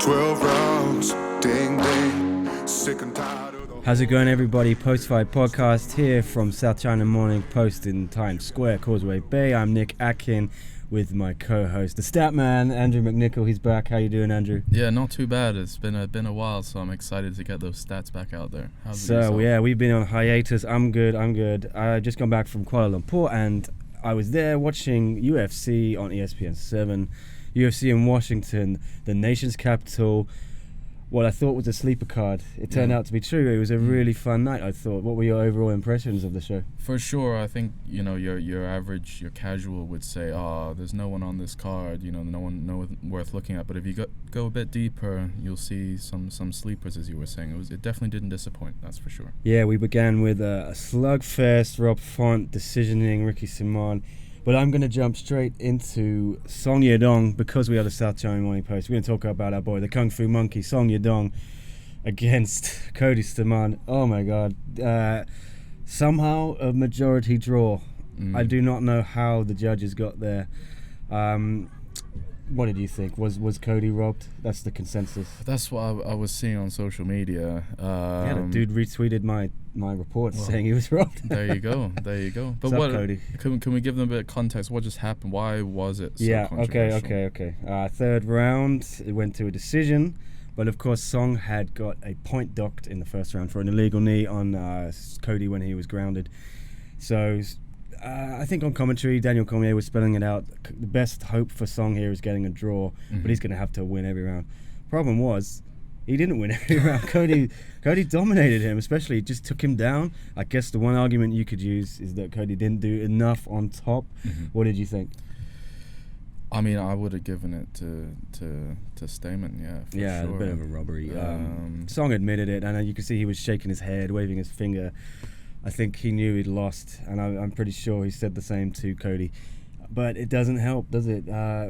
12 rounds, ding ding, sick and tired of the... How's it going, everybody? Post-fight podcast here from South China Morning Post in Times Square, Causeway Bay. I'm Nick Atkin with my co-host, the stat man, Andrew McNichol. He's back. How you doing, Andrew? Yeah, not too bad. It's been a while, so I'm excited to get those stats back out there. How's it yourself? Yeah, we've been on hiatus. I'm good. I just got back from Kuala Lumpur, and I was there watching UFC on ESPN 7. UFC in Washington, the nation's capital. What I thought was a sleeper card, it turned out to be true. It was a really fun night, I thought. What were your overall impressions of the show? For sure, I think your average, your casual would say, there's no one on this card, no one worth looking at. But if you go a bit deeper, you'll see some sleepers, as you were saying. It definitely didn't disappoint, that's for sure. Yeah, we began with a slugfest, Rob Font decisioning Ricky Simon. But I'm going to jump straight into Song Yadong because we are the South China Morning Post. We're going to talk about our boy, the Kung Fu Monkey, Song Yadong, against Cody Stamann. Oh my God. Somehow a majority draw. I do not know how the judges got there. What did you think? Was Cody robbed? That's the consensus. That's what I was seeing on social media. Yeah, the dude retweeted my report saying he was robbed. There you go. But What's up, Cody? Can we give them a bit of context? What just happened? Why was it so controversial? Okay. Third round, it went to a decision. But of course, Song had got a point docked in the first round for an illegal knee on Cody when he was grounded. So I think on commentary, Daniel Cormier was spelling it out. The best hope for Song here is getting a draw, but he's going to have to win every round. Problem was, he didn't win every round. Cody dominated him, especially just took him down. I guess the one argument you could use is that Cody didn't do enough on top. What did you think? I mean, I would have given it to Stamann, for sure. A bit of a robbery. Song admitted it, and you could see he was shaking his head, waving his finger. I think he knew he'd lost, and I'm pretty sure he said the same to Cody. But it doesn't help, does it,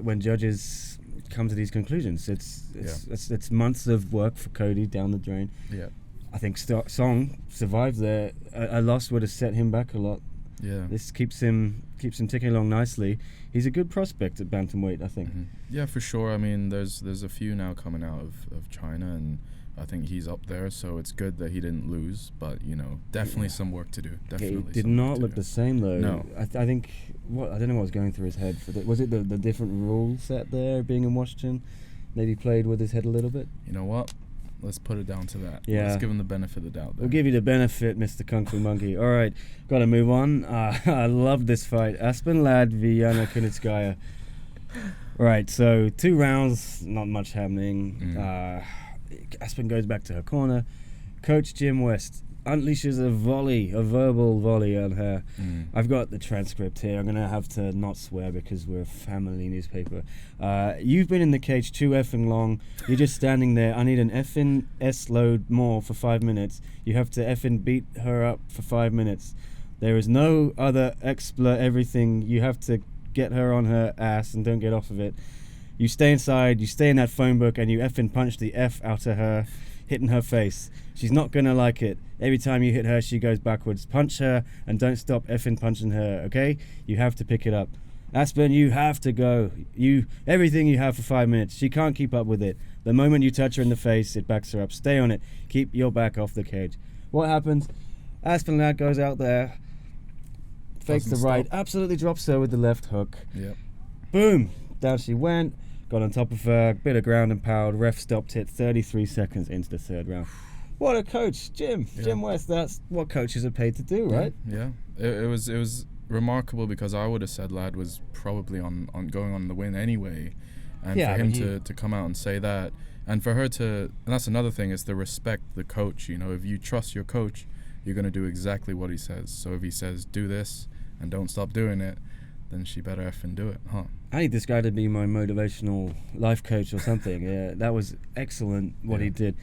when judges come to these conclusions? It's months of work for Cody down the drain. Yeah, I think Song survived there. A loss would have set him back a lot. Yeah, this keeps him ticking along nicely. He's a good prospect at bantamweight, I think. Yeah, for sure. I mean, there's a few now coming out of China, and I think he's up there, so it's good that he didn't lose, but definitely some work to do. Definitely. He did not look the same though. No, I think I don't know what was going through his head. Was it the different rule set there, being in Washington? Maybe played with his head a little bit. You know what? Let's put it down to that. Yeah. Let's give him the benefit of the doubt there. We'll give you the benefit, Mr. Kung Fu Monkey. All right, got to move on. I love this fight. Aspen Ladd v. Yana Kunitskaya. Right, so 2 rounds, not much happening. Aspen goes back to her corner. Coach Jim West unleashes a verbal volley on her. I've got the transcript here. I'm going to have to not swear because we're a family newspaper. You've been in the cage too effing long. You're just standing there. I need an effing S-load more for 5 minutes. You have to effing beat her up for 5 minutes. There is no other everything. You have to get her on her ass and don't get off of it. You stay inside, you stay in that phone book, and you effing punch the F out of her, hitting her face. She's not going to like it. Every time you hit her, she goes backwards. Punch her, and don't stop effing punching her, okay? You have to pick it up. Aspen, you have to go. Everything you have for 5 minutes. She can't keep up with it. The moment you touch her in the face, it backs her up. Stay on it. Keep your back off the cage. What happens? Aspen Ladd goes out there, fakes the right, absolutely drops her with the left hook. Yep. Boom. Down she went. Got on top of her, bit of ground and pound. Ref stopped it 33 seconds into the third round. What a coach, Jim West. That's what coaches are paid to do, right? Yeah. It was remarkable because I would have said Ladd was probably on going on the win anyway, and for him to come out and say that, and for her to, and that's another thing, is to respect the coach. If you trust your coach, you're gonna do exactly what he says. So if he says do this and don't stop doing it, then she better effing do it, huh? I need this guy to be my motivational life coach or something. Yeah, that was excellent what he did.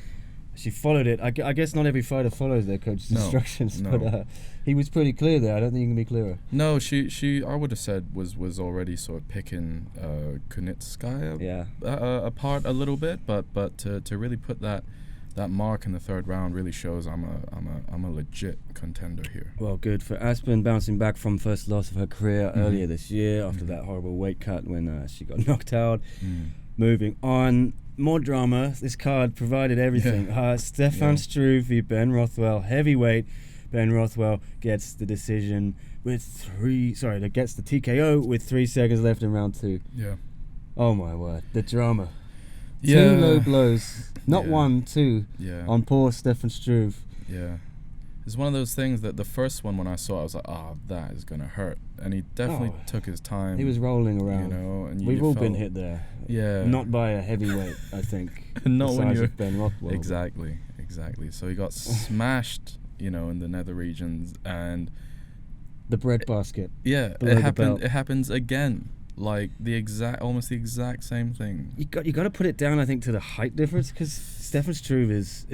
She followed it. I guess not every fighter follows their coach's instructions, but he was pretty clear there. I don't think he can be clearer. No, she I would have said was already sort of picking Kunitskaya apart a little bit, but to really put that mark in the third round really shows I'm a legit contender here. Well, good for Aspen, bouncing back from first loss of her career earlier this year after that horrible weight cut when she got knocked out. Moving on, more drama. This card provided everything. Stefan Struve v Ben Rothwell, heavyweight. Ben Rothwell gets the decision with gets the TKO with 3 seconds left in round 2. Yeah. Oh my word, the drama. Yeah. 2 low blows, not 1, 2, on poor Stefan Struve. Yeah. It's one of those things that the first one, when I saw it, I was like, that is going to hurt. And he definitely took his time. He was rolling around. You know, and we've all been hit there. Yeah. Not by a heavyweight, I think. Not when you're Ben Rothwell. Exactly. So he got smashed, in the nether regions, and the breadbasket. Yeah, it happens again. Like almost the exact same thing. You got to put it down, I think, to the height difference, because Stefan Struve is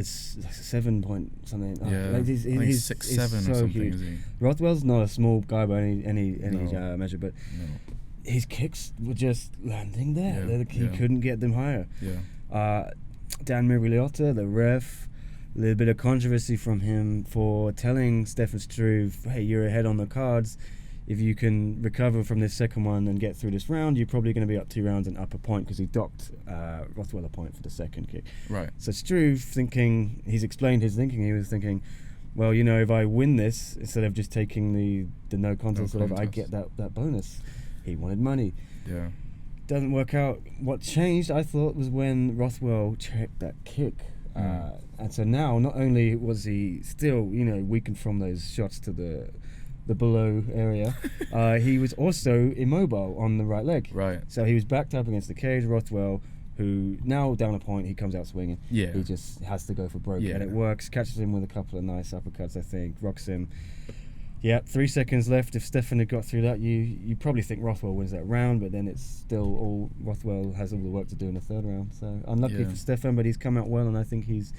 7 point something. Yeah, he's 6'7" or something. Huge. Is he? Rothwell's not a small guy by any measure, but his kicks were just landing there. Yeah, He couldn't get them higher. Yeah. Dan Miragliotta, the ref, a little bit of controversy from him for telling Stefan Struve, "Hey, you're ahead on the cards. If you can recover from this second one and get through this round, you're probably going to be up 2 rounds and up a point," because he docked Rothwell a point for the second kick. Right. So Struve he's explained his thinking. He was thinking, well, if I win this, instead of just taking the no contest, whatever, I get that bonus. He wanted money. Yeah. Doesn't work out. What changed, I thought, was when Rothwell checked that kick. And so now, not only was he still, weakened from those shots to the below area, he was also immobile on the right leg. Right. So he was backed up against the cage. Rothwell, who now down a point, he comes out swinging. Yeah. He just has to go for broke. Yeah. And it works. Catches him with a couple of nice uppercuts, I think. Rocks him. Yeah, 3 seconds left. If Stefan had got through that, you probably think Rothwell wins that round, but then it's still Rothwell has all the work to do in the third round. So unlucky for Stefan, but he's come out well, and I think he's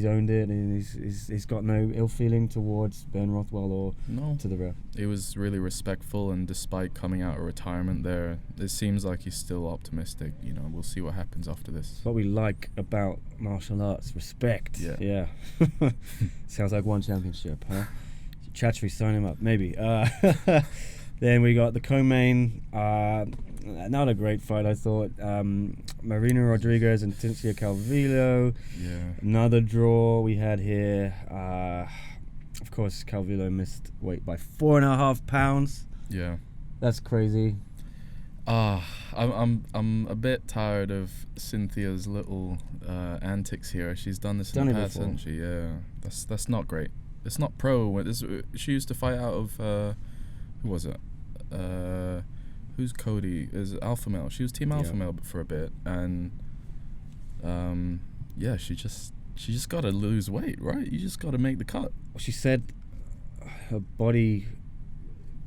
owned it, and he's got no ill feeling towards Ben Rothwell or to the ref. He was really respectful, and despite coming out of retirement there, it seems like he's still optimistic. We'll see what happens after this. It's what we like about martial arts, respect. Yeah. Sounds like one championship, huh? Chatchery, sign him up, maybe. Then we got the co-main. Not a great fight, I thought. Marina Rodriguez and Cintia Calvillo. Yeah. Another draw we had here. Of course, Calvillo missed weight by 4.5 pounds. Yeah. That's crazy. I'm a bit tired of Cynthia's little antics here. She's done this in the past, hasn't she? Yeah. That's not great. It's not pro. She used to fight out of who was it? Who's Cody? Is Alpha Male? She was Team Alpha Male for a bit, and she just got to lose weight, right? You just got to make the cut. She said her body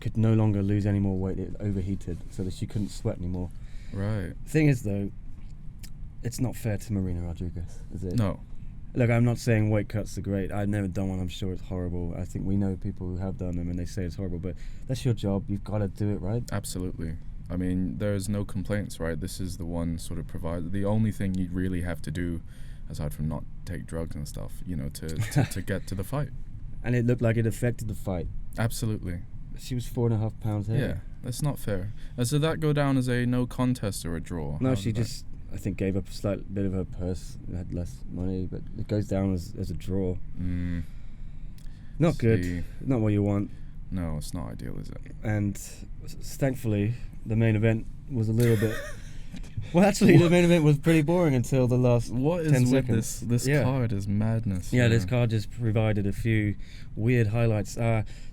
could no longer lose any more weight. It overheated, so that she couldn't sweat anymore. Right. Thing is, though, it's not fair to Marina Rodriguez, is it? No. Look, I'm not saying weight cuts are great. I've never done one. I'm sure it's horrible. I think we know people who have done them, and they say it's horrible. But that's your job. You've got to do it, right? Absolutely. I mean, there's no complaints, right? This is the one sort of provider. The only thing you really have to do, aside from not take drugs and stuff, to get to the fight. And it looked like it affected the fight. Absolutely. She was 4.5 pounds heavy. Yeah, that's not fair. So that go down as a no contest or a draw? No, she just, I think, gave up a slight bit of her purse. Had less money, but it goes down as a draw. Not good. Not what you want. No, it's not ideal, is it? And thankfully, the main event was a little bit... Well, actually, the main event was pretty boring until the last 10 seconds. This card is madness. Yeah, this card just provided a few weird highlights.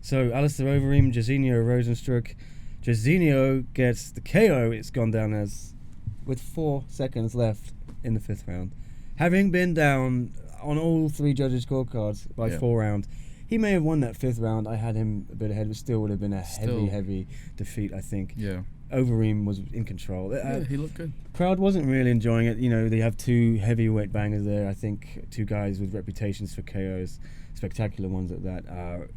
So, Alistair Overeem, Jairzinho Rozenstruik. Jairzinho gets the KO. It's gone down as with 4 seconds left in the 5th round. Having been down on all 3 judges' scorecards by 4 rounds, he may have won that 5th round. I had him a bit ahead, but still would have been a heavy defeat, I think. Yeah. Overeem was in control. Yeah, he looked good. Crowd wasn't really enjoying it. They have 2 heavyweight bangers there. I think 2 guys with reputations for KOs, spectacular ones at that.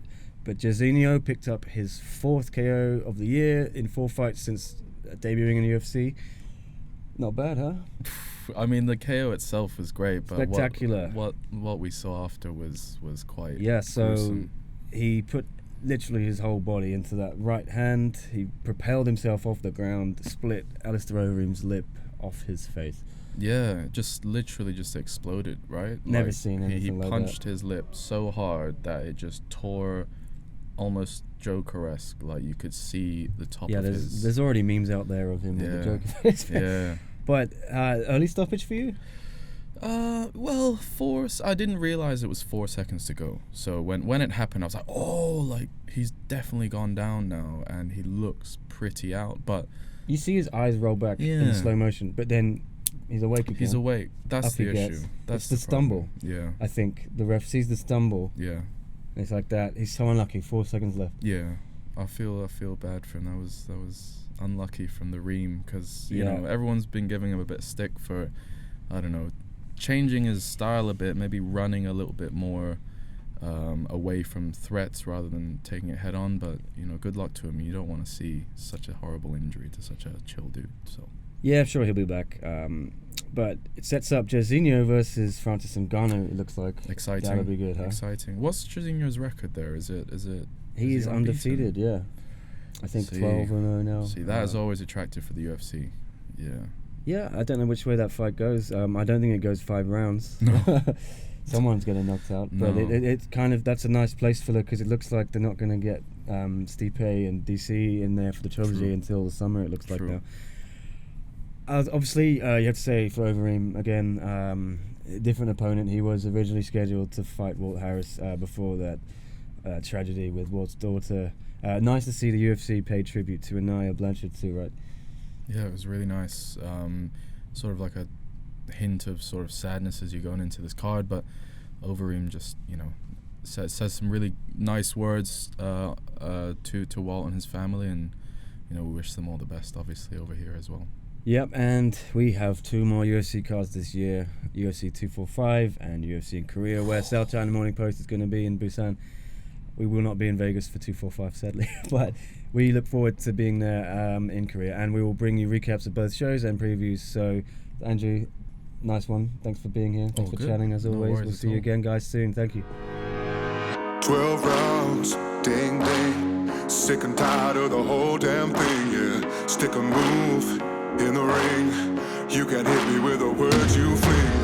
But Jairzinho picked up his 4th KO of the year in 4 fights since debuting in the UFC. Not bad, huh? I mean, the KO itself was great, but spectacular. What we saw after was quite so gruesome. He put literally his whole body into that right hand. He propelled himself off the ground, split Alistair Overeem's lip off his face. Yeah, just literally just exploded, right? Never seen anything he like that. He punched his lip so hard that it just tore, almost Joker-esque. Like you could see the top of his. There's already memes out there of him with the Joker face. Yeah. But early stoppage for you? Well, I didn't realize it was 4 seconds to go. So when it happened, I was like, oh, like he's definitely gone down now, and he looks pretty out. But you see his eyes roll back in slow motion, but then he's awake again. He's awake. That's Up the he issue. gets. That's the stumble. Yeah. I think the ref sees the stumble. Yeah. And it's like that. He's so unlucky. 4 seconds left. Yeah. I feel bad for him. That was unlucky from the Reem, because you know everyone's been giving him a bit of stick for, I don't know, changing his style a bit, maybe running a little bit more away from threats rather than taking it head on. But you know, good luck to him. You don't want to see such a horrible injury to such a chill dude. So yeah, I'm sure he'll be back. But it sets up Jairzinho versus Francis Ngannou. It looks like exciting. That'll be good, huh? Exciting. What's Jairzinho's record there? Is it? He is undefeated. Yeah, I think 12-0 now. See, that is always attractive for the UFC. Yeah. Yeah, I don't know which way that fight goes. I don't think it goes 5 rounds. No. Someone's getting knocked out. But it kind of, that's a nice place filler, because it looks like they're not going to get Stipe and DC in there for the trilogy until the summer, it looks like now. Obviously, you have to say for Overeem, again, different opponent. He was originally scheduled to fight Walt Harris before that tragedy with Walt's daughter. Nice to see the UFC pay tribute to Anaya Blanchard too, right? Yeah, it was really nice. Sort of like a hint of sort of sadness as you're going into this card, but Overeem just, you know, says some really nice words to Walt and his family, and you know, we wish them all the best, obviously, over here as well. Yep, and we have 2 more UFC cards this year, UFC 245 and UFC in Korea, where South China Morning Post is going to be in Busan. We will not be in Vegas for 245, sadly, but we look forward to being there in Korea, and we will bring you recaps of both shows and previews. So, Andrew, nice one. Thanks for being here. Thanks for chatting, as always. We'll see you again, guys, soon. Thank you. 12 rounds, ding, ding. Sick and tired of the whole damn thing, yeah. Stick a move in the ring. You can hit me with the words you fling.